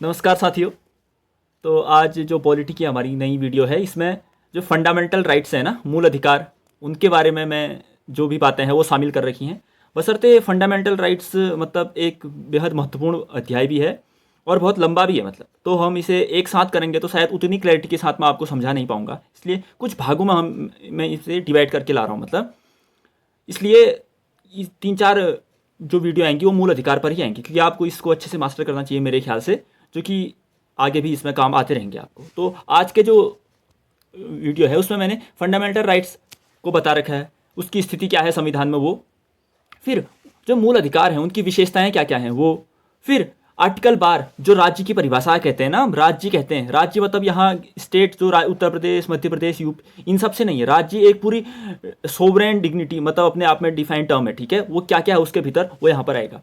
नमस्कार साथियों। तो आज जो पॉलिटी की हमारी नई वीडियो है, इसमें जो फंडामेंटल राइट्स हैं ना, मूल अधिकार, उनके बारे में मैं जो भी बातें हैं वो शामिल कर रखी हैं। बशर्ते फंडामेंटल राइट्स मतलब एक बेहद महत्वपूर्ण अध्याय भी है और बहुत लंबा भी है, मतलब तो हम इसे एक साथ करेंगे तो शायद उतनी क्लैरिटी के साथ मैं आपको समझा नहीं पाऊँगा, इसलिए कुछ भागों में मैं इसे डिवाइड करके ला रहा हूँ। मतलब इसलिए ये 3-4 जो वीडियो आएंगी वो मूल अधिकार पर ही आएंगी, क्योंकि आपको इसको अच्छे से मास्टर करना चाहिए मेरे ख्याल से, जो कि आगे भी इसमें काम आते रहेंगे आपको। तो आज के जो वीडियो है उसमें मैंने फंडामेंटल राइट्स को बता रखा है, उसकी स्थिति क्या है संविधान में वो, फिर जो मूल अधिकार हैं उनकी विशेषताएं क्या क्या हैं वो, फिर आर्टिकल 12 जो राज्य की परिभाषा कहते हैं ना, हम राज्य कहते हैं। राज्य मतलब यहाँ स्टेट जो उत्तर प्रदेश, मध्य प्रदेश, यूपी, इन सब से नहीं है। राज्य एक पूरी सोवरेन डिग्निटी, मतलब अपने आप में डिफाइंड टर्म है, ठीक है। वो क्या क्या है उसके भीतर वो यहाँ पर आएगा।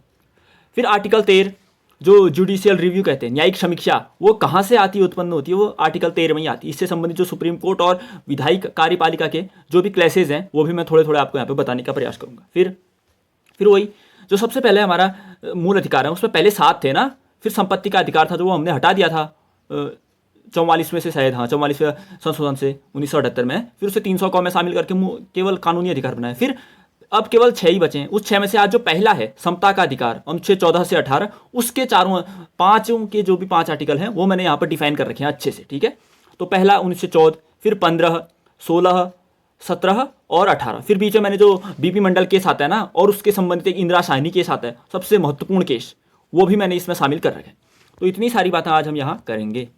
फिर आर्टिकल 13 जो जुडिशियल रिव्यू कहते हैं, न्यायिक समीक्षा, वो कहाँ से आती है, उत्पन्न होती है, वो आर्टिकल 13 में ही आती है। इससे संबंधित जो सुप्रीम कोर्ट और विधायी कार्यपालिका के जो भी क्लासेज हैं वो भी मैं थोड़े थोड़े आपको यहाँ पे बताने का प्रयास करूँगा। फिर वही जो सबसे पहले हमारा मूल अधिकार है उसमें पहले 7 थे ना, फिर संपत्ति का अधिकार था जो वो हमने हटा दिया था 44वें से, शायद हाँ 44वें संशोधन से 1978 में। फिर उसे 300 को में शामिल करके केवल कानूनी अधिकार बनाए। फिर अब केवल 6 ही बचे हैं। उस 6 में से आज जो पहला है समता का अधिकार, अनुच्छेद 14 से 18, उसके पांचों के जो भी 5 आर्टिकल हैं वो मैंने यहाँ पर डिफाइन कर रखे हैं अच्छे से, ठीक है। तो पहला 1914, फिर 15, 16, 17 और 18, फिर बीच में मैंने जो बीपी मंडल केस आता है ना, और उसके संबंधित एक इंदिरा साहनी केस आता है, सबसे महत्वपूर्ण केस, वो भी मैंने इसमें शामिल कर रखे हैं। तो इतनी सारी बातें आज हम यहाँ करेंगे।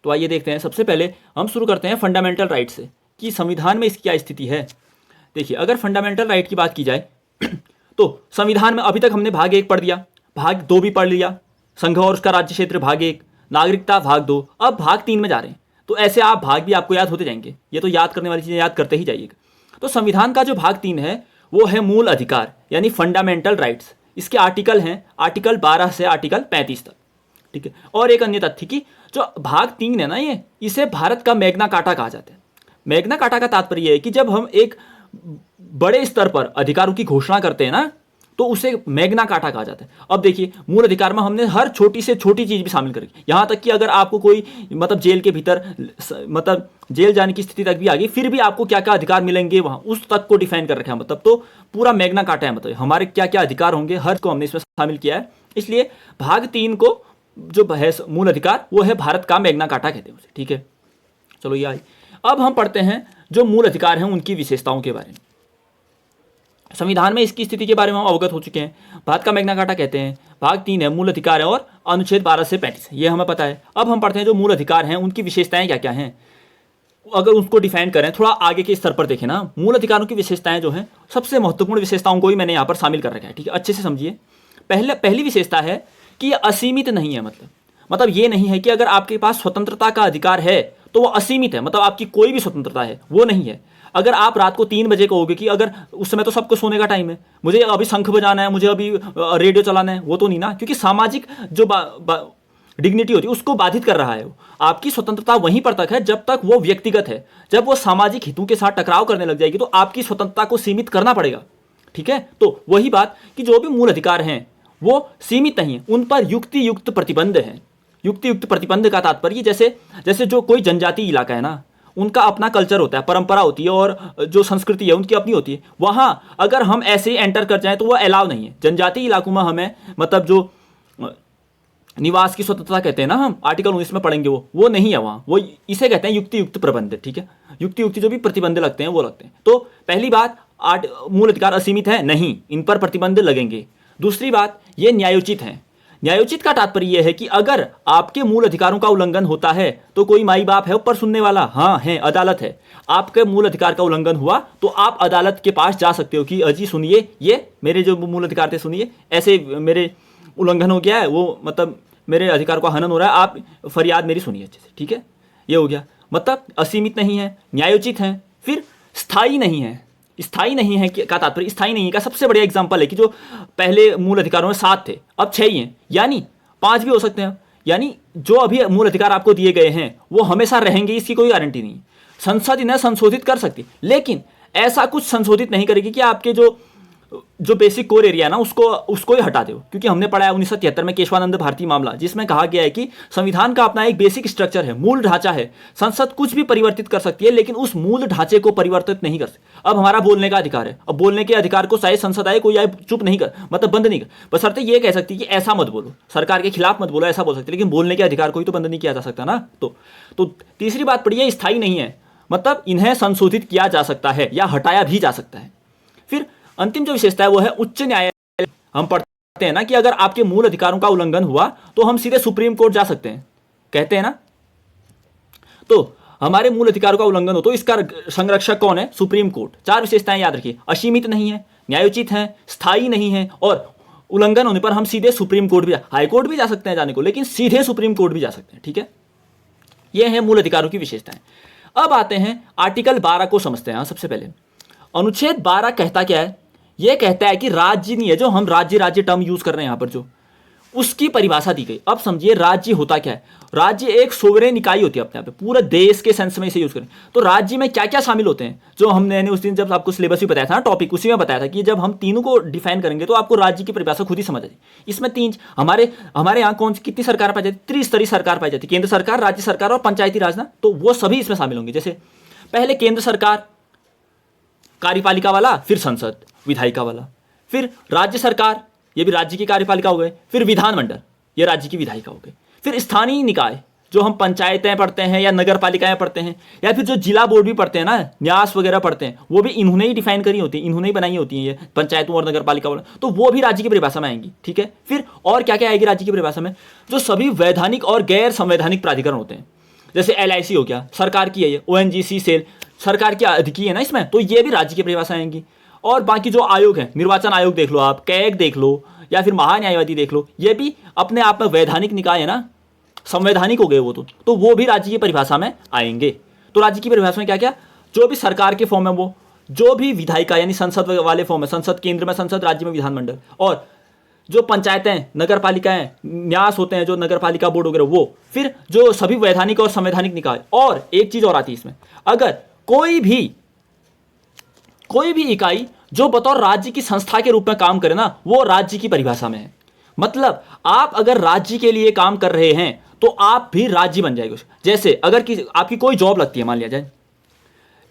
तो आइए देखते हैं। सबसे पहले हम शुरू करते हैं फंडामेंटल राइट से कि संविधान में इसकी क्या स्थिति है। देखिए, अगर फंडामेंटल राइट की बात की जाए तो संविधान में अभी तक हमने भाग 1 पढ़ दिया, भाग 2 भी पढ़ लिया, संघ और उसका राज्य क्षेत्र भाग 1, नागरिकता भाग 2, अब भाग 3 में जा रहे हैं। तो ऐसे आप भाग भी आपको याद होते जाएंगे, ये तो याद करने वाली चीज़ें याद करते ही जाइएगा। तो संविधान का जो भाग 3 है वो है मूल अधिकार यानी फंडामेंटल राइट्स। इसके आर्टिकल हैं आर्टिकल 12 से आर्टिकल 35 तक, ठीक है। और एक अन्य तथ्य कि जो भाग 3 है ना, ये इसे भारत का मैग्ना कार्टा कहा जाता है। मैग्ना कार्टा का तात्पर्य है कि जब हम एक बड़े स्तर पर अधिकारों की घोषणा करते हैं ना, तो उसे मैग्ना कार्टा कहा जाता है। अब देखिए, मूल अधिकार में हमने हर छोटी से छोटी चीज भी शामिल करी, यहां तक कि अगर आपको कोई मतलब जेल के भीतर, मतलब जेल जाने की स्थिति तक भी आ गई, फिर भी आपको क्या क्या अधिकार मिलेंगे वहां, उस तक को डिफाइन कर रखा है। मतलब तो पूरा मैग्ना कार्टा है, मतलब हमारे क्या क्या अधिकार होंगे, हर को हमने इसमें शामिल किया है। इसलिए भाग 3 को जो है मूल अधिकार, वो है भारत का मैग्ना कार्टा कहते हैं उसे, ठीक है। चलो ये आई। अब हम पढ़ते हैं जो मूल अधिकार हैं उनकी विशेषताओं के बारे में। संविधान में इसकी स्थिति के बारे में हम अवगत हो चुके हैं। भारत का मैग्ना कार्टा कहते हैं, भाग 3 है, मूल अधिकार है, और अनुच्छेद 12 से 35, ये हमें पता है। अब हम पढ़ते हैं जो मूल अधिकार हैं उनकी विशेषताएं क्या क्या हैं। अगर उसको डिफाइन करें थोड़ा आगे के स्तर पर देखें ना, मूल अधिकारों की विशेषताएं जो हैं, सबसे महत्वपूर्ण विशेषताओं को ही मैंने यहाँ पर शामिल कर रखा है, ठीक है। अच्छे से समझिए। पहली विशेषता है कि ये असीमित नहीं है। मतलब ये नहीं है कि अगर आपके पास स्वतंत्रता का अधिकार है तो वो असीमित है, मतलब आपकी कोई भी स्वतंत्रता है, वो नहीं है। अगर आप रात को 3 बजे कहोगे कि अगर उस समय तो सबको सोने का टाइम है, मुझे अभी शंख बजाना है, मुझे अभी रेडियो चलाना है, वो तो नहीं ना, क्योंकि सामाजिक जो डिग्निटी होती है उसको बाधित कर रहा है। वो आपकी स्वतंत्रता वहीं पर तक है जब तक वो व्यक्तिगत है। जब वो सामाजिक हितों के साथ टकराव करने लग जाएगी तो आपकी स्वतंत्रता को सीमित करना पड़ेगा, ठीक है। तो वही बात कि जो भी मूल अधिकार हैं वो सीमित नहीं है, उन पर युक्ति युक्त प्रतिबंध है। युक्ति युक्त प्रतिबंध का तात्पर्य जैसे जो कोई जनजातीय इलाका है ना, उनका अपना कल्चर होता है, परंपरा होती है, और जो संस्कृति है उनकी अपनी होती है। वहाँ अगर हम ऐसे ही एंटर कर जाएं तो वो अलाउ नहीं है। जनजातीय इलाकों में हमें मतलब जो निवास की स्वतंत्रता कहते हैं ना, हम आर्टिकल 19 में पढ़ेंगे, वो नहीं है वहाँ। वो इसे कहते हैं युक्ति युक्त प्रबंध, ठीक है। युक्ति युक्त जो भी प्रतिबंध लगते हैं वो लगते हैं। तो पहली बात, मूल अधिकार असीमित है नहीं, इन पर प्रतिबंध लगेंगे। दूसरी बात, ये न्यायोचित है। न्यायोचित का तात्पर्य यह है कि अगर आपके मूल अधिकारों का उल्लंघन होता है तो कोई माई बाप है ऊपर सुनने वाला, हाँ है, अदालत है। आपके मूल अधिकार का उल्लंघन हुआ तो आप अदालत के पास जा सकते हो कि अजी सुनिए, ये मेरे जो मूल अधिकार थे सुनिए, ऐसे मेरे उल्लंघन हो गया है, वो मतलब मेरे अधिकार का हनन हो रहा है, आप फरियाद मेरी सुनिए अच्छे से, ठीक है। ये हो गया। मतलब असीमित नहीं है, न्यायोचित है। फिर स्थायी नहीं है। स्थायी नहीं है का तात्पर्य, स्थायी नहीं है का सबसे बढ़िया एग्जांपल है कि जो पहले मूल अधिकारों में 7 थे, अब 6 ही हैं, यानी 5 भी हो सकते हैं। यानी जो अभी मूल अधिकार आपको दिए गए हैं वो हमेशा रहेंगे, इसकी कोई गारंटी नहीं। संसद इन्हें संशोधित कर सकती, लेकिन ऐसा कुछ संशोधित नहीं करेगी कि आपके जो जो बेसिक कोर एरिया है ना उसको ही हटा दो, क्योंकि हमने पढ़ा है 1973 में केशवानंद भारती मामला, जिसमें कहा गया है कि संविधान का अपना एक बेसिक स्ट्रक्चर है, मूल ढांचा है, संसद कुछ भी परिवर्तित कर सकती है लेकिन उस मूल ढांचे को परिवर्तित नहीं कर सकती। अब हमारा बोलने का अधिकार है, अब बोलने के अधिकार को चाहे संसद आए कोई आए चुप नहीं कर, मतलब बंद नहीं कर, बशर्ते ये कह सकती है कि ऐसा मत बोलो, सरकार के खिलाफ मत बोलो, ऐसा बोल सकते, लेकिन बोलने के अधिकार को ही तो बंद नहीं किया जा सकता ना। तो तीसरी बात पड़ी है, स्थायी नहीं है, मतलब इन्हें संशोधित किया जा सकता है या हटाया भी जा सकता है। फिर अंतिम जो विशेषता है वो है उच्च न्यायालय। हम पढ़ते हैं ना कि अगर आपके मूल अधिकारों का उल्लंघन हुआ तो हम सीधे सुप्रीम कोर्ट जा सकते हैं, कहते हैं ना। तो हमारे मूल अधिकारों का उल्लंघन हो तो इसका संरक्षक कौन है? Supreme court. 4 विशेषताएं याद रखिए, असीमित नहीं है, न्यायोचित है, स्थायी नहीं है, और उल्लंघन होने पर हम सीधे सुप्रीम कोर्ट भी, हाई कोर्ट भी जा सकते हैं जाने को, लेकिन सीधे सुप्रीम कोर्ट भी जा सकते हैं। ठीक है, यह है मूल अधिकारों की विशेषताएं। अब आते हैं आर्टिकल 12 को समझते हैं। सबसे पहले अनुच्छेद 12 कहता क्या है? यह कहता है कि राज्य नहीं है, जो हम राज्य टर्म यूज कर रहे हैं यहां पर, जो उसकी परिभाषा दी गई। अब समझिए राज्य होता क्या है। राज्य एक सोवरेन इकाई होती है अपने आप में, पूरे देश के सेंस में इसे यूज करें तो राज्य में क्या क्या शामिल होते हैं, जो हमने उस दिन जब आपको सिलेबस भी बताया था ना, टॉपिक उसी में बताया था कि जब हम तीनों को डिफाइन करेंगे तो आपको राज्य की परिभाषा खुद ही समझ आएगी। इसमें 3 हमारे यहाँ कौन कितनी सरकार पाई जाती? त्रिस्तरीय सरकार पाई जाती, केंद्र सरकार, राज्य सरकार और पंचायती राज ना, तो वो सभी इसमें शामिल होंगे। जैसे पहले केंद्र सरकार कार्यपालिका वाला, फिर संसद विधायिका वाला, फिर राज्य सरकार, ये भी राज्य की कार्यपालिका हो गए, फिर विधानमंडल, ये राज्य की विधायिका हो गई, फिर स्थानीय निकाय जो हम पंचायतें पढ़ते हैं या नगर पालिकाएं पढ़ते हैं, या फिर जो जिला बोर्ड भी पढ़ते हैं ना, न्यास वगैरह पढ़ते हैं, वो भी इन्होंने ही डिफाइन करी होती है, इन्होंने ही बनाई होती है ये पंचायतों और नगर पालिका वाला, तो वो भी राज्य की परिभाषा में आएंगी। ठीक है, फिर और क्या क्या आएगी राज्य की परिभाषा में? जो सभी वैधानिक और गैर संवैधानिक प्राधिकरण होते हैं, जैसे LIC हो गया, सरकार की है ये, ONGC सेल सरकार की अधिकी है ना इसमें, तो ये भी राज्य की परिभाषा आएंगी। और बाकी जो आयोग है, निर्वाचन आयोग देख लो आप, कैग देख लो, या फिर महान्यायवादी देख लो, ये भी अपने आप में वैधानिक निकाय है ना, संवैधानिक हो गए वो, तो वो भी राज्य की परिभाषा में आएंगे। तो राज्य की परिभाषा में क्या क्या? जो भी सरकार के फॉर्म है वो, जो भी विधायिका यानी संसद वाले फॉर्म है, संसद केंद्र में संसद, राज्य में विधानमंडल, और जो पंचायतें, नगर पालिकाएं, न्यास होते हैं जो नगर पालिका बोर्ड वगैरह वो, फिर जो सभी वैधानिक और संवैधानिक निकाय। और एक चीज और आती है इसमें, अगर कोई भी इकाई जो बतौर राज्य की संस्था के रूप में काम करे ना, वो राज्य की परिभाषा में है। मतलब आप अगर राज्य के लिए काम कर रहे हैं तो आप भी राज्य बन जाएगा। जैसे अगर आपकी कोई जॉब लगती है मान लिया जाए,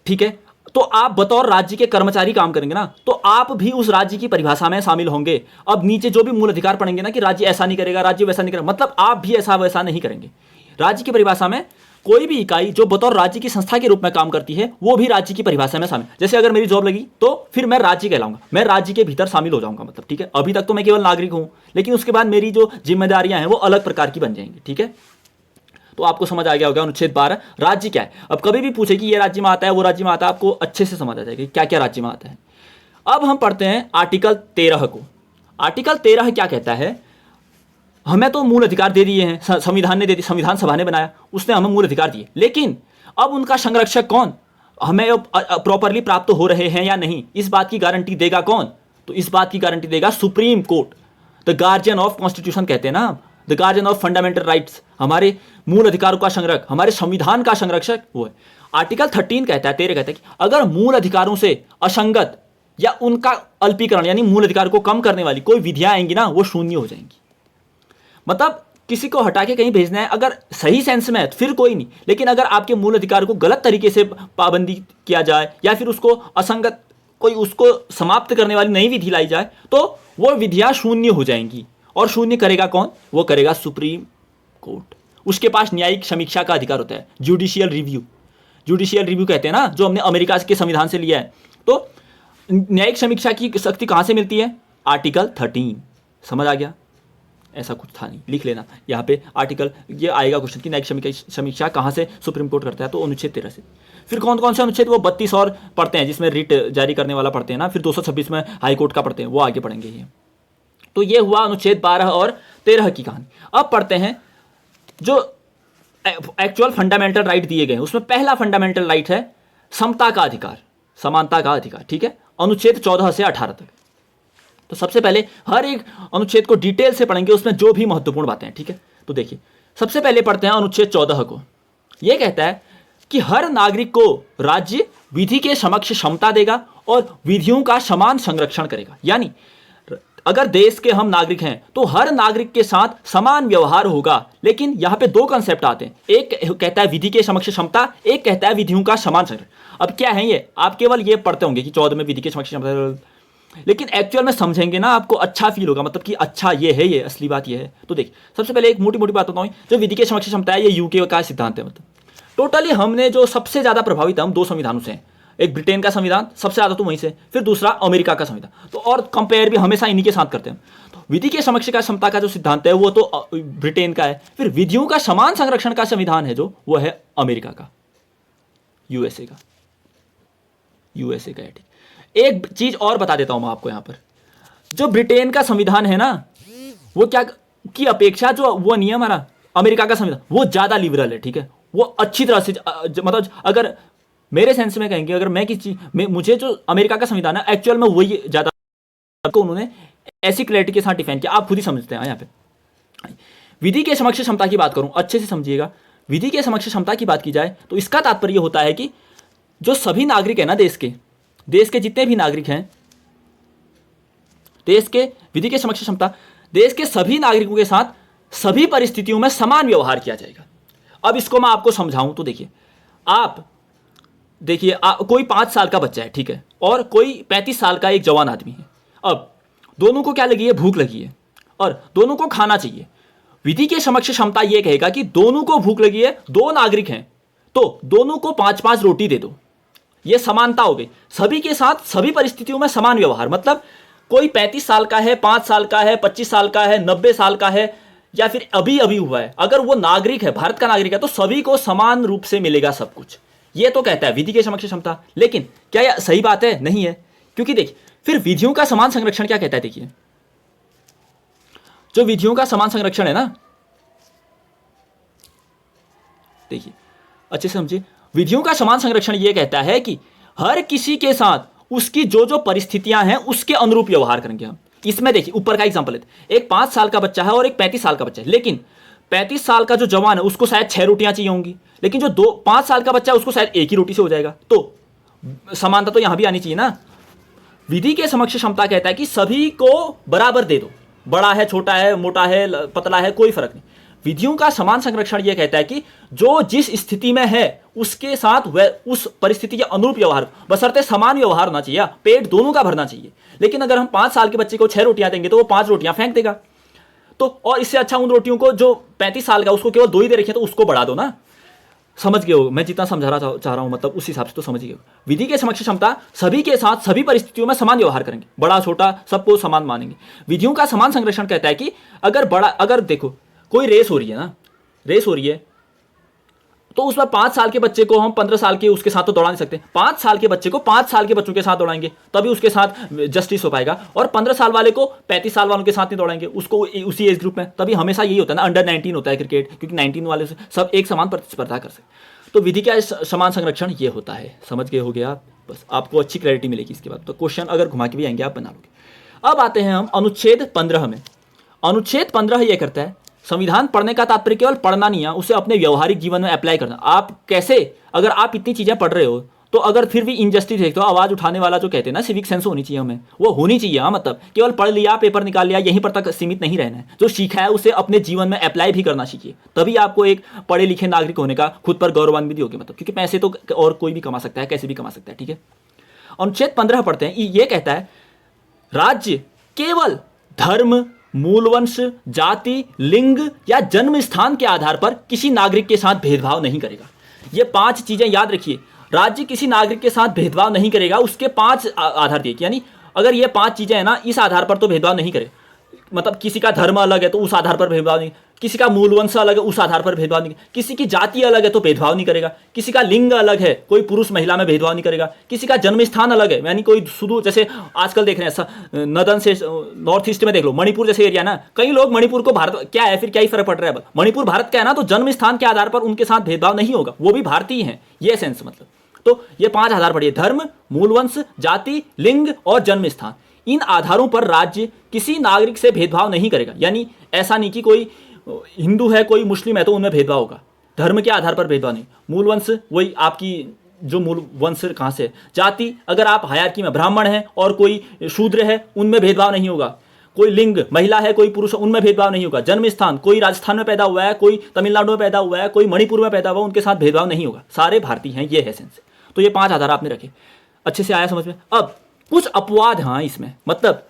ठीक है, तो आप बतौर राज्य के कर्मचारी काम करेंगे ना, तो आप भी उस राज्य की परिभाषा में शामिल होंगे। अब नीचे जो भी मूल अधिकार पढ़ेंगे ना कि राज्य ऐसा नहीं करेगा, राज्य वैसा नहीं करेगा, मतलब आप भी ऐसा वैसा नहीं करेंगे। राज्य की परिभाषा में कोई भी इकाई जो बतौर राज्य की संस्था के रूप में काम करती है वो भी राज्य की परिभाषा में शामिल। जैसे अगर मेरी जॉब लगी तो फिर मैं राज्य कहलाऊंगा, मैं राज्य के भीतर शामिल हो जाऊंगा, मतलब ठीक है। अभी तक तो मैं केवल नागरिक हूं, लेकिन उसके बाद मेरी जो जिम्मेदारियां हैं वो अलग प्रकार की बन जाएंगी। ठीक है, तो आपको समझ आ गया होगा अनुच्छेद 12 राज्य क्या है। अब कभी भी पूछे कि ये राज्य में आता है, वो राज्य में आता है, आपको अच्छे से समझ आ जाएगा क्या क्या राज्य में आता है। अब हम पढ़ते हैं आर्टिकल 13 को। आर्टिकल 13 क्या कहता है? हमें तो मूल अधिकार दे दिए हैं, संविधान ने दे दिए, संविधान सभा ने बनाया, उसने हमें मूल अधिकार दिए, लेकिन अब उनका संरक्षक कौन, हमें प्रॉपरली प्राप्त हो रहे हैं या नहीं, इस बात की गारंटी देगा कौन? तो इस बात की गारंटी देगा supreme court. The guardian of constitution कहते हैं ना, the guardian of fundamental rights, हमारे मूल अधिकारों का संरक्षक, हमारे संविधान का संरक्षक वो है। आर्टिकल 13 कहता है, 13 कहता है कि अगर मूल अधिकारों से असंगत या उनका अल्पीकरण यानी मूल अधिकार को कम करने वाली कोई विधियां आएंगी ना, वो शून्य हो जाएंगी। मतलब किसी को हटा के कहीं भेजना है, अगर सही सेंस में है तो फिर कोई नहीं, लेकिन अगर आपके मूल अधिकार को गलत तरीके से पाबंदी किया जाए या फिर उसको असंगत कोई उसको समाप्त करने वाली नई विधि लाई जाए तो वो विधियां शून्य हो जाएंगी। और शून्य करेगा कौन? वो करेगा सुप्रीम कोर्ट। उसके पास न्यायिक समीक्षा का अधिकार होता है, जुडिशियल रिव्यू। जुडिशियल रिव्यू कहते हैं ना, जो हमने अमेरिका के संविधान से लिया है। तो न्यायिक समीक्षा की शक्ति कहां से मिलती है? आर्टिकल 13। समझ आ गया? ऐसा कुछ था नहीं, लिख लेना यहाँ पे आर्टिकल, ये आएगा क्वेश्चन की न्यायिक समीक्षा कहाँ से सुप्रीम कोर्ट करता है, तो अनुच्छेद 13 से। फिर कौन कौन से अनुच्छेद? वो 32 और पढ़ते हैं जिसमें रिट जारी करने वाला पढ़ते हैं ना, फिर 226 में हाई कोर्ट का पढ़ते हैं, वो आगे पढ़ेंगे ये। तो ये हुआ अनुच्छेद 12 और 13 की कहानी। अब पढ़ते हैं जो एक्चुअल फंडामेंटल राइट दिए गए हैं, उसमें पहला फंडामेंटल राइट है समता का अधिकार, समानता का अधिकार। ठीक है, अनुच्छेद 14 से 18 तक। तो सबसे पहले हर एक अनुच्छेद को डिटेल से पढ़ेंगे, उसमें जो भी महत्वपूर्ण बातें हैं। ठीक है, तो देखिए सबसे पहले पढ़ते हैं अनुच्छेद 14 को। यह कहता है कि हर नागरिक को राज्य विधि के समक्ष क्षमता देगा और विधियों का समान संरक्षण करेगा। यानी अगर देश के हम नागरिक हैं तो हर नागरिक के साथ समान व्यवहार होगा। लेकिन यहाँ पे दो कंसेप्ट आते हैं, एक कहता है विधि के समक्ष क्षमता, एक कहता है विधियों का समान संरक्षण। अब क्या है ये, आप केवल ये पढ़ते होंगे कि 14 में विधि के समक्ष क्षमता, लेकिन एक्चुअल में समझेंगे ना आपको अच्छा फील होगा, मतलब कि अच्छा ये है, ये असली बात ये है। तो देखिए सबसे पहले एक मोटी मोटी बात बताऊँ, जो विधि के समक्ष क्षमता है ये यूके का सिद्धांत है। मतलब टोटली हमने जो सबसे ज़्यादा प्रभावित हम दो संविधानों से हैं, एक ब्रिटेन का संविधान सबसे ज़्यादा तो वहीं से, फिर दूसरा अमेरिका का संविधान। तो और कंपेयर भी हमेशा इन्हीं के साथ करते हैं। तो विधि के समक्ष का क्षमता का जो सिद्धांत है वो तो ब्रिटेन का है, फिर विधियों का समान संरक्षण का संविधान है जो वो है अमेरिका का, यूएसए का है। ठीक, एक चीज और बता देता हूं मैं आपको, यहां पर जो ब्रिटेन का संविधान है ना, वो क्या की अपेक्षा जो वो नियम हमारा अमेरिका का संविधान वो ज्यादा लिबरल है। ठीक है, वो अच्छी तरह से मतलब अगर मेरे सेंस में कहेंगे, अगर मैं किसी चीज मुझे जो अमेरिका का संविधान है एक्चुअल में वही ज्यादा को उन्होंने ऐसी क्लैरिटी के साथ डिफाइन किया, आप खुद ही समझते हैं। यहाँ पे विधि के समक्ष क्षमता की बात करूं, अच्छे से समझिएगा। विधि के समक्ष क्षमता की बात की जाए तो इसका तात्पर्य होता है कि जो सभी नागरिक है ना, देश के जितने भी नागरिक हैं, देश के विधि के समक्ष क्षमता, देश के सभी नागरिकों के साथ सभी परिस्थितियों में समान व्यवहार किया जाएगा। अब इसको मैं आपको समझाऊं तो देखिए, आप देखिए कोई 5 साल का बच्चा है, ठीक है, और कोई 35 साल का एक जवान आदमी है। अब दोनों को क्या लगी है, भूख लगी है, और दोनों को खाना चाहिए। विधि के समक्ष क्षमता यह कहेगा कि दोनों को भूख लगी है, दो नागरिक हैं, तो दोनों को 5-5 रोटी दे दो। यह समानता हो गई, सभी के साथ सभी परिस्थितियों में समान व्यवहार। मतलब कोई 35 साल का है, 5 साल का है, 25 साल का है, 90 साल का है, या फिर अभी अभी हुआ है, अगर वो नागरिक है, भारत का नागरिक है, तो सभी को समान रूप से मिलेगा सब कुछ। ये तो कहता है विधि के समक्ष क्षमता। लेकिन क्या यह सही बात है? नहीं है, क्योंकि देखिए फिर विधियों का समान संरक्षण क्या कहता है। देखिए जो विधियों का समान संरक्षण है ना, देखिए अच्छे से समझिए, विधियों का समान संरक्षण यह कहता है कि हर किसी के साथ उसकी जो जो परिस्थितियां हैं उसके अनुरूप व्यवहार करेंगे हम। इसमें देखिए ऊपर का एग्जांपल है, एक 5 साल का बच्चा है और एक 35 साल का बच्चा है, लेकिन 35 साल का जो जवान है उसको शायद 6 रोटियां चाहिए होंगी, लेकिन जो 5 साल का बच्चा है उसको शायद एक ही रोटी से हो जाएगा। तो समानता तो यहां भी आनी चाहिए ना। विधि के समक्ष क्षमता कहता है कि सभी को बराबर दे दो, बड़ा है, छोटा है, मोटा है, पतला है, कोई फर्क नहीं। विधियों का समान संरक्षण यह कहता है कि जो जिस स्थिति में है उसके साथ वह उस परिस्थिति के अनुरूप व्यवहार, बशर्ते समान व्यवहार होना चाहिए, पेट दोनों का भरना चाहिए। लेकिन अगर हम 5 साल के बच्चे को 6 रोटियां देंगे तो वो 5 रोटियां फेंक देगा। तो और इससे अच्छा उन रोटियों को जो 35 साल का उसको केवल 2 ही दे रखे तो उसको बढ़ा दो ना। समझ गए हो मैं जितना समझाना चाह रहा हूं, मतलब उस हिसाब से तो समझ गए हो। विधि के समक्ष क्षमता सभी के साथ सभी परिस्थितियों में समान व्यवहार करेंगे, बड़ा छोटा सबको समान मानेंगे। विधियों का समान संरक्षण कहता है कि अगर देखो कोई रेस हो रही है ना, रेस हो रही है, तो उसमें 5 साल के बच्चे को हम 15 साल के उसके साथ तो दौड़ा नहीं सकते। 5 साल के बच्चे को 5 साल के बच्चों के साथ दौड़ाएंगे तभी उसके साथ जस्टिस हो पाएगा, और 15 साल वाले को 35 साल वालों के साथ नहीं दौड़ाएंगे, उसको उसी एज ग्रुप में। तभी हमेशा यही होता है ना, अंडर 19 होता है क्रिकेट, क्योंकि 19 वाले से सब एक समान प्रतिस्पर्धा कर सकते। तो विधि का समान संरक्षण ये होता है। समझ गए हो गया आप? बस आपको अच्छी क्लैरिटी मिलेगी इसके बाद। तो क्वेश्चन अगर घुमा के भी आएंगे आप बना लोगे। अब आते हैं हम अनुच्छेद 15 में। अनुच्छेद 15 ये करता है, संविधान पढ़ने का तात्पर्य केवल पढ़ना नहीं है, उसे अपने व्यवहारिक जीवन में अप्लाई करना। आप कैसे, अगर आप इतनी चीजें पढ़ रहे हो तो अगर फिर भी इनजस्टिस देखते हो, आवाज उठाने वाला जो कहते हैं ना, सिविक सेंस होनी चाहिए हमें, वो होनी चाहिए। हाँ, मतलब केवल पढ़ लिया, पेपर निकाल लिया, यहीं पर तक सीमित नहीं रहना है। जो सीखा है उसे अपने जीवन में अप्लाई भी करना सीखिए, तभी आपको एक पढ़े लिखे नागरिक होने का खुद पर गौरवान्वित होगी। मतलब क्योंकि पैसे तो और कोई भी कमा सकता है, कैसे भी कमा सकता है। ठीक है, अनुच्छेद 15 पढ़ते हैं। ये कहता है राज्य केवल धर्म, मूलवंश, जाति, लिंग या जन्म स्थान के आधार पर किसी नागरिक के साथ भेदभाव नहीं करेगा। ये 5 चीजें याद रखिए। राज्य किसी नागरिक के साथ भेदभाव नहीं करेगा, उसके 5 आधार दिए। यानी अगर ये 5 चीजें हैं ना, इस आधार पर तो भेदभाव नहीं करे। मतलब किसी का धर्म अलग है तो उस आधार पर भेदभाव नहीं, किसी का मूलवंश अलग है उस आधार पर भेदभाव नहीं, किसी की जाति अलग है तो भेदभाव नहीं करेगा, किसी का लिंग अलग है, कोई पुरुष महिला में भेदभाव नहीं करेगा, किसी का जन्म स्थान अलग है, यानी कोई सुदूर, जैसे आजकल देख रहे हैं नदन से नॉर्थ ईस्ट में देख लो, मणिपुर जैसे एरिया ना, कई लोग मणिपुर को भारत क्या है, फिर क्या ही फर्क पड़ रहा है, मणिपुर भारत का है ना, तो जन्म स्थान के आधार पर उनके साथ भेदभाव नहीं होगा, वो भी भारतीय हैं, ये सेंस। मतलब तो ये 5 आधार पढ़िए, धर्म, मूलवंश, जाति, लिंग और जन्म स्थान। इन आधारों पर राज्य किसी नागरिक से भेदभाव नहीं करेगा। यानी ऐसा नहीं कि कोई हिंदू है कोई मुस्लिम है तो उनमें भेदभाव होगा। धर्म के आधार पर भेदभाव नहीं, मूलवंश वही आपकी जो मूल वंश कहाँ से है। जाति, अगर आप हायरार्की में ब्राह्मण हैं और कोई शूद्र है, उनमें भेदभाव नहीं होगा। कोई लिंग, महिला है कोई पुरुष, उनमें भेदभाव नहीं होगा। जन्म स्थान, कोई राजस्थान में पैदा हुआ है, कोई तमिलनाडु में पैदा हुआ है, कोई मणिपुर में पैदा हुआ, उनके साथ भेदभाव नहीं होगा, सारे भारतीय हैं, ये है सेंस। तो ये 5 आधार आपने रखे, अच्छे से आया समझ में। अब कुछ अपवाद, हाँ इसमें मतलब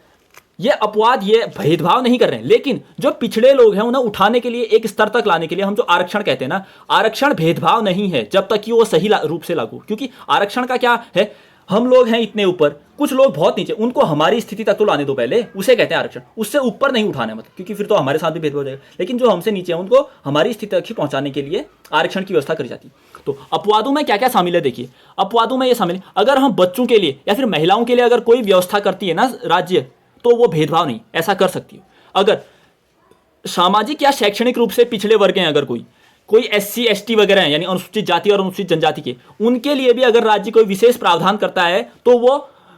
ये अपवाद, ये भेदभाव नहीं कर रहे हैं, लेकिन जो पिछड़े लोग हैं उन्हें उठाने के लिए, एक स्तर तक लाने के लिए हम जो आरक्षण कहते हैं ना, आरक्षण भेदभाव नहीं है जब तक कि वो सही रूप से लागू। क्योंकि आरक्षण का क्या है, हम लोग हैं इतने ऊपर, कुछ लोग बहुत नीचे, उनको हमारी स्थिति तक तो लाने दो पहले, उसे कहते हैं आरक्षण। उससे ऊपर नहीं उठाना मतलब, क्योंकि फिर तो हमारे साथ भी भेदभाव हो जाएगा। लेकिन जो हमसे नीचे हैं उनको हमारी स्थिति तक ही पहुंचाने के लिए आरक्षण की व्यवस्था करी जाती है। तो अपवादों में क्या क्या शामिल है देखिए, अपवादों में ये शामिल है, अगर हम बच्चों के लिए या फिर महिलाओं के लिए अगर कोई व्यवस्था करती है ना राज्य, तो वो भेदभाव नहीं, ऐसा कर सकती है। अगर सामाजिक या शैक्षणिक रूप से पिछड़े वर्ग हैं, अगर कोई SC ST वगैरह हैं, यानी अनुसूचित जाति और अनुसूचित जनजाति के, उनके लिए भी अगर राज्य कोई विशेष प्रावधान करता है तो वो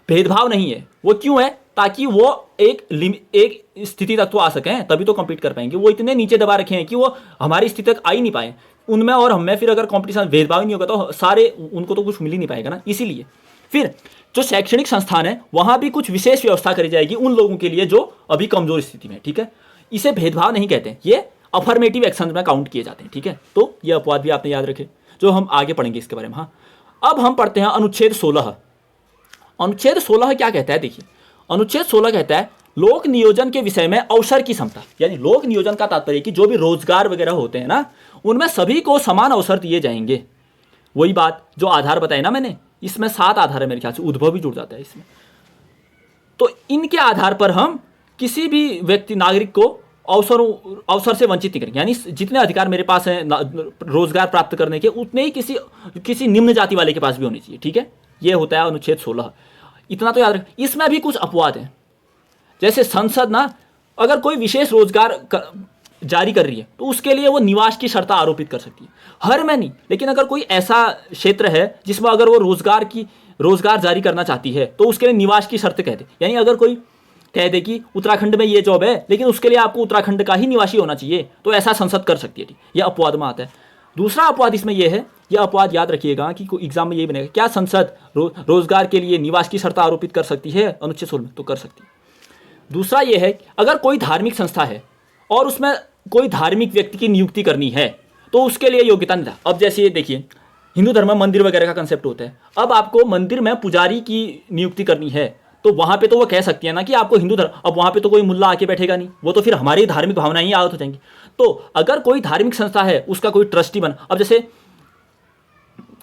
भेदभाव नहीं है। वो क्यों है, ताकि वो एक स्थिति तक तो आ सकें, तभी तो कम्पीट कर पाएंगे। वो इतने नीचे दबा रखे हैं कि वो हमारी स्थिति तक आ ही नहीं पाए। उनमें और हमें फिर अगर कॉम्पिटिशन, भेदभाव ही नहीं होगा तो सारे उनको तो कुछ मिल ही नहीं पाएगा ना। इसीलिए फिर जो शैक्षणिक संस्थान है वहां भी कुछ विशेष व्यवस्था करी जाएगी उन लोगों के लिए जो अभी कमजोर स्थिति में, ठीक है। इसे भेदभाव नहीं कहते हैं, ये अफर्मेटिव एक्शन में काउंट किए जाते हैं, ठीक है। तो ये अपवाद भी आपने याद रखे, जो हम आगे पढ़ेंगे इसके बारे में। हाँ, अब हम पढ़ते हैं अनुच्छेद 16। अनुच्छेद 16 क्या कहता है देखिए, अनुच्छेद 16 कहता है लोक नियोजन के विषय में अवसर की समता। यानी लोक नियोजन का तात्पर्य कि जो भी रोजगार वगैरह होते हैं ना, उनमें सभी को समान अवसर दिए जाएंगे। वही बात जो आधार बताए ना मैंने, इसमें 7 आधार है मेरे ख्याल से, उद्भव भी जुड़ जाता है इसमें। तो इनके आधार पर हम किसी भी व्यक्ति, नागरिक को अवसर से वंचित नहीं करेंगे। यानी जितने अधिकार मेरे पास हैं रोजगार प्राप्त करने के, उतने ही किसी निम्न जाति वाले के पास भी होने चाहिए, ठीक है। ये होता है अनुच्छेद 16। इतना तो याद रख। इसमें भी कुछ अपवाद हैं, जैसे संसद ना अगर कोई विशेष रोजगार जारी कर रही है तो उसके लिए वो निवास की शर्त आरोपित कर सकती है, हर में नहीं। लेकिन अगर कोई ऐसा क्षेत्र है जिसमें अगर वो रोजगार जारी करना चाहती है तो उसके लिए निवास की शर्त कहते। यानी अगर कोई कह दे कि उत्तराखंड में ये जॉब है लेकिन उसके लिए आपको उत्तराखंड का ही निवासी होना चाहिए, तो ऐसा संसद कर सकती है, ठीक। यह अपवाद में आता है। दूसरा अपवाद इसमें यह है, यह अपवाद याद रखिएगा कि एग्जाम में यही बनेगा, क्या संसद रोजगार के लिए निवास की शर्त आरोपित कर सकती है अनुच्छेद 16 में? तो कर सकती है। दूसरा यह है अगर कोई धार्मिक संस्था है और उसमें कोई धार्मिक व्यक्ति की नियुक्ति करनी है तो उसके लिए योग्यता नहीं था। अब जैसे ये देखिए, हिंदू धर्म में मंदिर वगैरह का कंसेप्ट होता है। अब आपको मंदिर में पुजारी की नियुक्ति करनी है तो वहां पे तो वो कह सकती है ना कि आपको हिंदू धर्म, अब वहां पे तो कोई मुल्ला आके बैठेगा नहीं, वो तो फिर हमारी धार्मिक भावनाएं ही आहत हो जाएंगी। तो अगर कोई धार्मिक संस्था है, उसका कोई ट्रस्टी बना, अब जैसे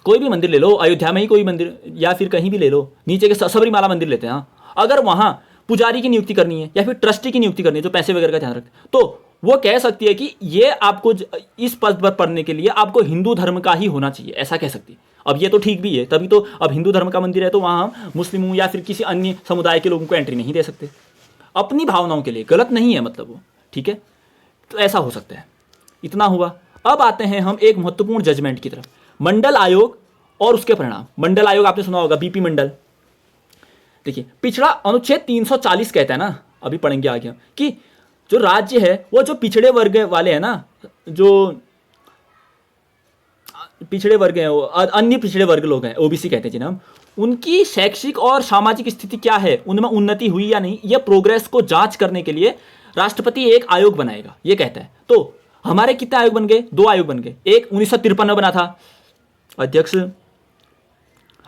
कोई भी मंदिर ले लो, अयोध्या में ही कोई मंदिर या फिर कहीं भी ले लो, नीचे के सबरीमाला मंदिर लेते हैं, अगर वहां पुजारी की नियुक्ति करनी है या फिर ट्रस्टी की नियुक्ति करनी है जो पैसे वगैरह का ध्यान रखते, तो वो कह सकती है कि ये आपको इस पद पर पढ़ने के लिए आपको हिंदू धर्म का ही होना चाहिए, ऐसा कह सकती है। अब ये तो ठीक भी है, तभी तो अब हिंदू धर्म का मंदिर है तो वहाँ हम मुस्लिमों या फिर किसी अन्य समुदाय के लोगों को एंट्री नहीं दे सकते, अपनी भावनाओं के लिए। गलत नहीं है मतलब वो, ठीक है। तो ऐसा हो सकता है। इतना हुआ। अब आते हैं हम एक महत्वपूर्ण जजमेंट की तरफ, मंडल आयोग और उसके परिणाम। मंडल आयोग आपने सुना होगा, बीपी मंडल। देखिए, पिछड़ा अनुच्छेद 340 कहता है ना, अभी पढ़ेंगे आगे, कि जो राज्य है वो जो पिछड़े वर्ग वाले हैं ना, जो पिछड़े वर्ग हैं, अन्य पिछड़े वर्ग लोग हैं, ओबीसी कहते हैं जिन्हें हम, उनकी शैक्षिक और सामाजिक स्थिति क्या है, उनमें उन्नति हुई या नहीं, यह प्रोग्रेस को जांच करने के लिए राष्ट्रपति एक आयोग बनाएगा, ये कहता है। तो हमारे कितने आयोग बन गए? 2 आयोग बन गए। एक 1953 में बना था,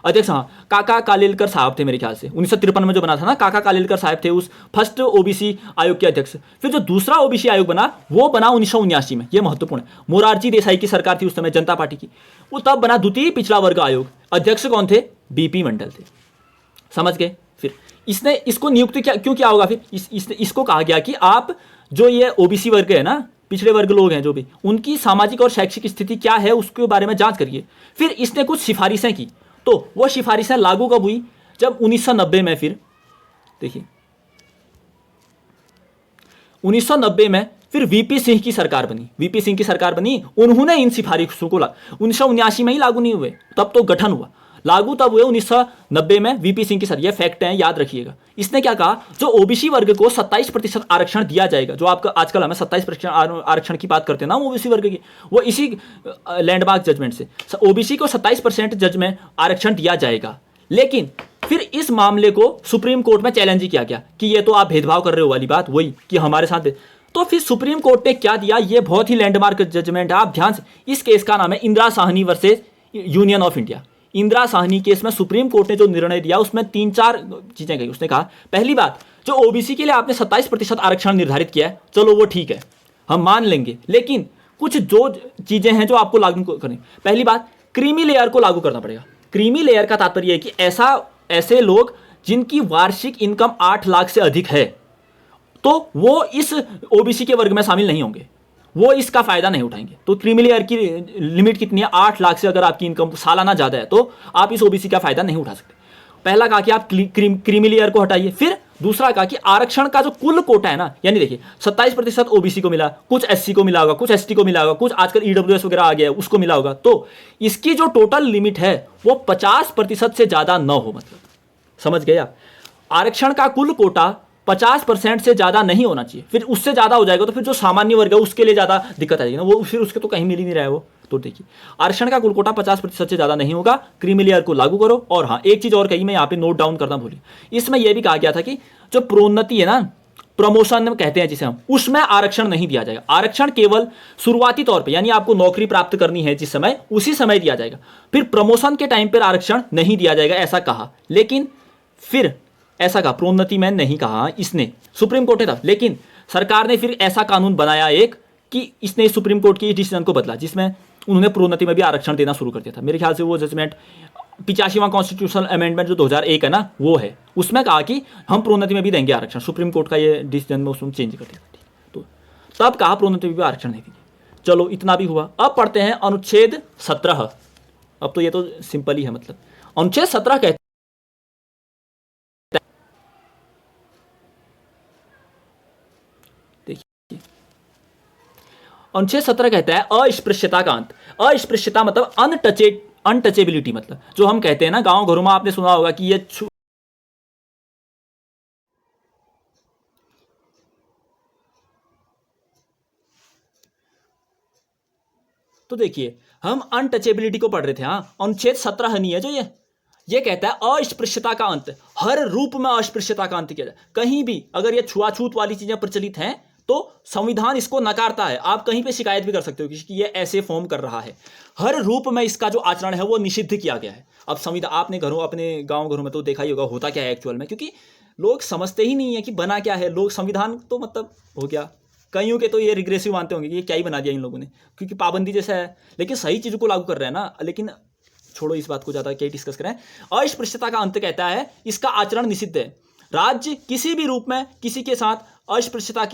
अध्यक्ष हाँ काका कालेलकर साहब थे मेरे ख्याल से, 1953 में जो बना था ना, काका कालेलकर साहब थे उस फर्स्ट ओबीसी आयोग के अध्यक्ष। फिर जो दूसरा ओबीसी आयोग बना वो बना 1979 में, ये महत्वपूर्ण है। मोरारजी देसाई की सरकार थी उस समय, जनता पार्टी की, वो तब बना द्वितीय पिछड़ा वर्ग आयोग। अध्यक्ष कौन थे? बीपी मंडल थे, समझ गए। फिर इसने इसको नियुक्त क्यों किया होगा? फिर इसको कहा गया कि आप जो ये ओबीसी वर्ग है ना, पिछड़े वर्ग लोग हैं जो भी, उनकी सामाजिक और शैक्षिक स्थिति क्या है उसके बारे में जांच करिए। फिर इसने कुछ सिफारिशें की, तो वो सिफारिशें लागू कब हुई? जब 1990 में, फिर देखिए 1990 में फिर वीपी सिंह की सरकार बनी। वीपी सिंह की सरकार बनी, उन्होंने इन सिफारिशों को 1979 में ही लागू नहीं हुए, तब तो गठन हुआ, लागू तब हुए 1990 में वीपी सिंह के साथ, ये फैक्ट है, याद रखिएगा। इसने क्या कहा, जो ओबीसी वर्ग को 27% आरक्षण दिया जाएगा, जो आपका आजकल हमें 27% आरक्षण की बात करते हैं ना ओबीसी वर्ग की, वो इसी लैंडमार्क जजमेंट से ओबीसी को 27% जज में आरक्षण दिया जाएगा। लेकिन फिर इस मामले को सुप्रीम कोर्ट में चैलेंज किया गया कि ये तो आप भेदभाव कर रहे हो वाली बात, वही कि हमारे साथ। तो फिर सुप्रीम कोर्ट ने क्या दिया, ये बहुत ही लैंडमार्क जजमेंट है, आप ध्यान से, इस केस का नाम है Indira Sahni versus union of India. Indira Sahni case में सुप्रीम कोर्ट ने जो निर्णय दिया उसमें 3-4 चीजें कही। उसने कहा, पहली बात, जो ओबीसी के लिए आपने 27% आरक्षण निर्धारित किया है, चलो वो ठीक है, हम मान लेंगे, लेकिन कुछ जो चीजें हैं जो आपको लागू करनी। पहली बात, क्रीमी लेयर को लागू करना पड़ेगा। क्रीमी लेयर का तात्पर्य है कि ऐसे लोग जिनकी वार्षिक इनकम 8 लाख से अधिक है, तो वो इस ओबीसी के वर्ग में शामिल नहीं होंगे, वो इसका फायदा नहीं उठाएंगे। तो क्रीमी लेयर की लिमिट कितनी है, 8 लाख से अगर आपकी इनकम सालाना ज्यादा है तो आप इस ओबीसी का फायदा नहीं उठा सकते। पहला कहा कि आप क्रीमी लेयर को हटाइए। फिर दूसरा कहा कि आरक्षण का जो कुल कोटा है ना, यानी देखिए 27% ओबीसी को मिला, कुछ एससी को मिला होगा, कुछ एसटी को मिला होगा, कुछ आजकल ईडब्ल्यूएस वगैरह आ गया है उसको मिला होगा, तो इसकी जो टोटल लिमिट है वो 50% से ज्यादा न हो। मतलब समझ गए आप, आरक्षण का कुल कोटा 50% से ज्यादा नहीं होना चाहिए। फिर उससे ज्यादा हो जाएगा तो फिर जो सामान्य वर्ग है उसके लिए ज्यादा दिक्कत आएगी ना, वो फिर उसके तो कहीं मिल ही नहीं रहा है वो। तो देखिए, आरक्षण का कुल कोटा 50% से ज्यादा नहीं होगा, क्रीमी लेयर को लागू करो। और हाँ, एक चीज और कही, मैं यहाँ पे नोट डाउन करना भूली, इसमें यह भी कहा गया था कि जो प्रोन्नति है ना, प्रमोशन कहते हैं जिसे हम, उसमें आरक्षण नहीं दिया जाएगा। आरक्षण केवल शुरुआती तौर पे, यानी आपको नौकरी प्राप्त करनी है जिस समय, उसी समय दिया जाएगा। फिर प्रमोशन के टाइम पर आरक्षण नहीं दिया जाएगा, ऐसा कहा। लेकिन फिर ऐसा कहा, प्रोन्नति में नहीं कहा इसने, सुप्रीम कोर्ट ने था। लेकिन सरकार ने फिर ऐसा कानून बनाया एक कि इसने सुप्रीम कोर्ट की डिसीजन को बदला, जिसमें उन्होंने प्रोन्नति में भी आरक्षण देना शुरू कर दिया था। मेरे ख्याल से वो जजमेंट 85वां कॉन्स्टिट्यूशनल अमेंडमेंट जो 2001 है ना, वो है, उसमें कहा कि हम प्रोन्नति में भी देंगे आरक्षण। सुप्रीम कोर्ट का ये डिसीजन में उसमें चेंज कर दिया। तो तब कहा प्रोन्नति में भी आरक्षण नहीं देंगे। चलो इतना भी हुआ। अब पढ़ते हैं अनुच्छेद 17। अब तो ये तो सिंपल ही है, मतलब अनुच्छेद 17 कहते अनुच्छेद 17 कहता है अस्पृश्यता का अंत। अस्पृश्यता मतलब अनटचेबिलिटी, मतलब जो हम कहते हैं ना गांव घरों में, आपने सुना होगा कि ये तो देखिए, हम अनटचेबिलिटी को पढ़ रहे थे। हाँ, अनुच्छेद 17 नहीं है जो ये कहता है अस्पृश्यता का अंत, हर रूप में अस्पृश्यता का अंत किया जाए। कहीं भी अगर ये छुआछूत वाली चीजें प्रचलित हैं तो संविधान इसको नकारता है। आप कहीं पे शिकायत भी कर सकते हो कि ये ऐसे फॉर्म कर रहा है। हर रूप में इसका जो आचरण है वो निषिद्ध किया गया है। अब संविधान, आपने अपने गांव घरों में तो देखा ही होगा होता क्या है एक्चुअल में, क्योंकि लोग समझते ही नहीं है कि बना क्या है। लोग संविधान तो मतलब हो गया, कईयों के तो ये रिग्रेसिव मानते होंगे कि ये क्या ही बना दिया इन लोगों ने, क्योंकि पाबंदी जैसा है, लेकिन सही चीज़ों को लागू कर रहे हैं ना। लेकिन छोड़ो इस बात को, ज़्यादा क्या डिस्कस करें। अस्पृश्यता का अंत कहता है इसका आचरण निषिद्ध है। राज्य किसी भी रूप में किसी के साथ अस्पृश्यता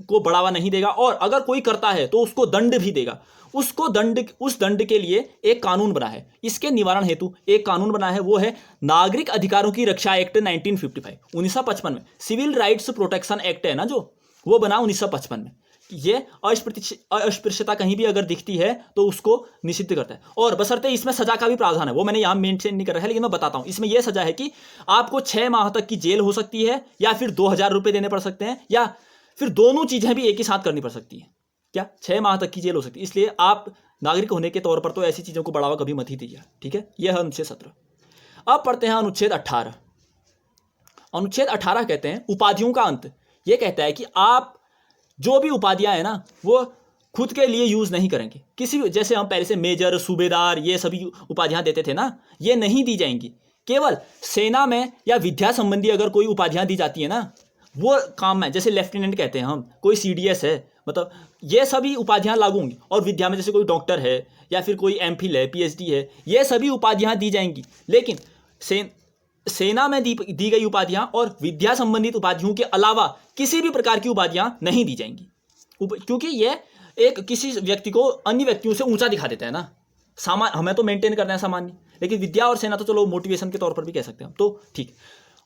को बढ़ावा नहीं देगा, और अगर कोई करता है तो उसको दंड भी देगा। उस दंड के लिए एक कानून बना है, इसके निवारण हेतु एक कानून बना है, वो है नागरिक अधिकारों की रक्षा एक्ट 1955 में। सिविल राइट्स प्रोटेक्शन एक्ट है ना जो, वो बना 1955 में। ये अस्पृश्यता कहीं भी अगर दिखती है तो उसको निषिद्ध करता है, और बशर्ते इसमें सजा का भी प्रावधान है, वो मैंने यहाँ मेंशन नहीं कर रहा है, लेकिन मैं बताता हूँ। इसमें यह सजा है कि आपको 6 माह तक की जेल हो सकती है, या फिर 2000 रुपये देने पड़ सकते हैं, या फिर दोनों चीजें भी एक ही साथ करनी पड़ सकती है। क्या 6 माह तक की जेल हो सकती है। इसलिए आप नागरिक होने के तौर पर तो ऐसी चीजों को बढ़ावा कभी मत ही दीजिए, ठीक है। यह है अनुच्छेद 17। अब पढ़ते हैं अनुच्छेद 18। अनुच्छेद 18 कहते हैं उपाधियों का अंत। यह कहता है कि आप जो भी उपाधियां हैं ना, वो खुद के लिए यूज नहीं करेंगे। किसी भी, जैसे हम पहले से मेजर, सूबेदार, ये सभी उपाधियां देते थे ना, ये नहीं दी जाएंगी। केवल सेना में या विद्या संबंधी अगर कोई उपाधियां दी जाती है ना, वो काम में, जैसे लेफ्टिनेंट कहते हैं हम, कोई सीडीएस है, मतलब ये सभी उपाधियां लागू होंगी। और विद्या में जैसे कोई डॉक्टर है, या फिर कोई एमफिल है, पीएचडी है, ये सभी उपाधियां दी जाएंगी। लेकिन सेना में दी गई उपाधियां और विद्या संबंधित उपाधियों के अलावा किसी भी प्रकार की उपाधियां नहीं दी जाएंगी, क्योंकि यह एक किसी व्यक्ति को अन्य व्यक्तियों से ऊंचा दिखा देता है ना। हमें तो मेंटेन करना है सामान्य, लेकिन विद्या और सेना तो चलो मोटिवेशन के तौर पर भी कह सकते हैं हम, तो ठीक।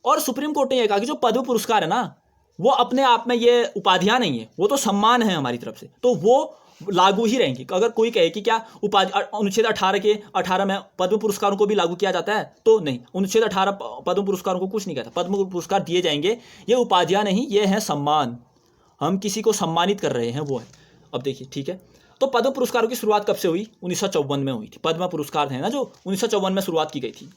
और सुप्रीम कोर्ट ने यह कहा कि जो पद्म पुरस्कार है ना, वो अपने आप में ये उपाधियां नहीं है, वो तो सम्मान है हमारी तरफ से, तो वो लागू ही रहेंगी। अगर कोई कहे कि क्या उपाधि अनुच्छेद 18 के 18 में पद्म पुरस्कारों को भी लागू किया जाता है, तो नहीं, अनुच्छेद 18 पद्म पुरस्कारों को कुछ नहीं कहता। पद्म पुरस्कार दिए जाएंगे, ये उपाधियां नहीं, ये है सम्मान, हम किसी को सम्मानित कर रहे हैं, वो है। अब देखिए, ठीक है, तो पद्म पुरस्कारों की शुरुआत कब से हुई? 1954 में हुई थी। पद्म पुरस्कार है ना जो 1954 में शुरुआत की गई थी।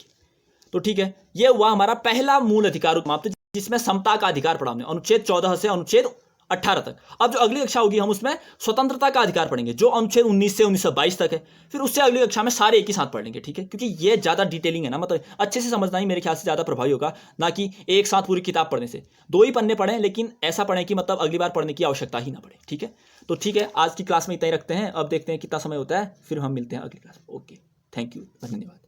तो ठीक है, ये हुआ हमारा पहला मूल अधिकार समाप्त, जिसमें समता का अधिकार पढ़ा हमने, अनुच्छेद 14 से अनुच्छेद 18 तक। अब जो अगली कक्षा होगी हम उसमें स्वतंत्रता का अधिकार पढ़ेंगे, जो अनुच्छेद 19 से 1922 तक है। फिर उससे अगली कक्षा में सारे एक ही साथ पढ़ लेंगे, ठीक है, क्योंकि ये ज़्यादा डिटेलिंग है ना, मतलब अच्छे से समझना ही मेरे ख्याल से ज़्यादा प्रभावी होगा, ना कि एक साथ पूरी किताब पढ़ने से। 2 ही पन्ने पढ़ें, लेकिन ऐसा पढ़ें कि मतलब अगली बार पढ़ने की आवश्यकता ही ना पड़े, ठीक है। तो ठीक है, आज की क्लास में इतना ही रखते हैं, अब देखते हैं कितना समय होता है, फिर हम मिलते हैं अगली क्लास में। ओके, थैंक यू, धन्यवाद।